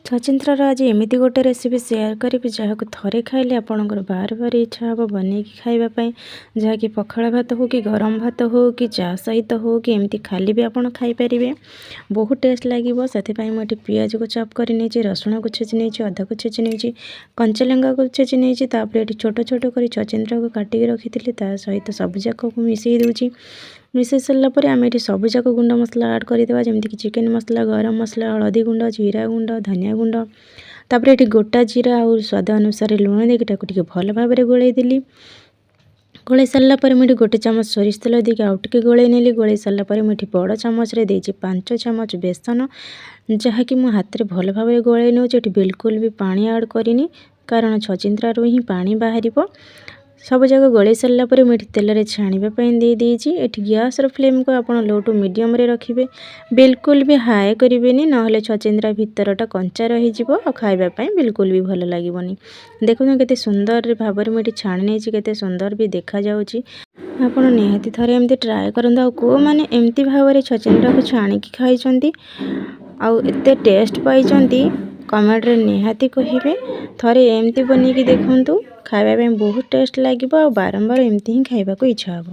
ଛଚିନ୍ଦ୍ରାର ଆଜି ଏମିତି ଗୋଟେ ରେସିପି ସେୟାର କରିବି ଯାହାକୁ ଥରେ ଖାଇଲେ ଆପଣଙ୍କର ବାର ବାର ଇଚ୍ଛା ହେବ ବନେଇକି ଖାଇବା ପାଇଁ। ଯାହାକି ପଖାଳ ଭାତ ହଉ କି ଗରମ ଭାତ ହଉ କି ଚା ସହିତ ହଉ କି ଏମିତି ଖାଲି ବି ଆପଣ ଖାଇପାରିବେ। ବହୁତ ଟେଷ୍ଟ ଲାଗିବ। ସେଥିପାଇଁ ମୁଁ ଏଠି ପିଆଜକୁ ଚପ୍ କରି ନେଇଛି, ରସୁଣକୁ ଛେଚି ନେଇଛି, ଅଦାକୁ ଛେଚି ନେଇଛି, କଞ୍ଚା ଲଙ୍କାକୁ ଛେଚି ନେଇଛି। ତାପରେ ଏଠି ଛୋଟ ଛୋଟ କରି ଛଚିନ୍ଦ୍ରାକୁ କାଟିକି ରଖିଥିଲି ତା ସହିତ ସବୁଯାକକୁ ମିଶାଇ ଦେଉଛି। ମିଶାଇ ସାରିଲା ପରେ ଆମେ ଏଠି ସବୁଯାକ ଗୁଣ୍ଡ ମସଲା ଆଡ଼୍ କରିଦେବା, ଯେମିତିକି ଚିକେନ୍ ମସଲା, ଗରମ ମସଲା, ହଳଦୀ ଗୁଣ୍ଡ, ଜିରା ଗୁଣ୍ଡ, ଧନିଆ ଗୁଣ୍ଡ। ତାପରେ ଏଠି ଗୋଟା ଜିରା ଆଉ ସ୍ୱାଦ ଅନୁସାରେ ଲୁଣ ଦେଇକି ତାକୁ ଟିକେ ଭଲ ଭାବରେ ଗୋଳେଇ ଦେଲି। ଗୋଳେଇ ସାରିଲା ପରେ ମୁଁ ଏଠି ଗୋଟେ ଚାମଚ ସୋରିଷ ତେଲ ଦେଇକି ଆଉ ଟିକେ ଗୋଳେଇ ନେଲି। ଗୋଳେଇ ସାରିଲା ପରେ ମୁଁ ଏଠି ବଡ଼ ଚାମଚରେ ଦେଇଛି 5 ଚାମଚ ବେସନ, ଯାହାକି ମୁଁ ହାତରେ ଭଲ ଭାବରେ ଗୋଳେଇ ନେଉଛି। ଏଠି ବିଲକୁଲ ବି ପାଣି ଆଡ଼୍ କରିନି, କାରଣ ଛଚିନ୍ଦ୍ରାରୁ ହିଁ ପାଣି ବାହାରିବ। ସବୁଯାକ ଗୋଳେଇ ସାରିଲା ପରେ ମୁଁ ଏଠି ତେଲରେ ଛାଣିବା ପାଇଁ ଦେଇଦେଇଛି। ଏଠି ଗ୍ୟାସ୍ର ଫ୍ଲେମ୍କୁ ଆପଣ ଲୋ ଟୁ ମିଡ଼ିୟମ୍ରେ ରଖିବେ, ବିଲକୁଲ ବି ହାଇ କରିବେନି, ନହେଲେ ଛଚିନ୍ଦ୍ରା ଭିତରଟା କଞ୍ଚା ରହିଯିବ ଆଉ ଖାଇବା ପାଇଁ ବିଲକୁଲ ବି ଭଲ ଲାଗିବନି। ଦେଖନ୍ତୁ କେତେ ସୁନ୍ଦର ଭାବରେ ମୁଁ ଏଠି ଛାଣି ନେଇଛି, କେତେ ସୁନ୍ଦର ବି ଦେଖାଯାଉଛି। ଆପଣ ନିହାତି ଥରେ ଏମିତି ଟ୍ରାଏ କରନ୍ତୁ। ଆଉ କେଉଁମାନେ ଏମିତି ଭାବରେ ଛଚିନ୍ଦ୍ରାକୁ ଛାଣିକି ଖାଇଛନ୍ତି ଆଉ ଏତେ ଟେଷ୍ଟ ପାଇଛନ୍ତି କମେଣ୍ଟରେ ନିହାତି କହିବେ। ଥରେ ଏମିତି ବନେଇକି ଦେଖନ୍ତୁ, ଖାଇବା ପାଇଁ ବହୁତ ଟେଷ୍ଟ ଲାଗିବ ଆଉ ବାରମ୍ବାର ଏମିତି ହିଁ ଖାଇବାକୁ ଇଚ୍ଛା ହେବ।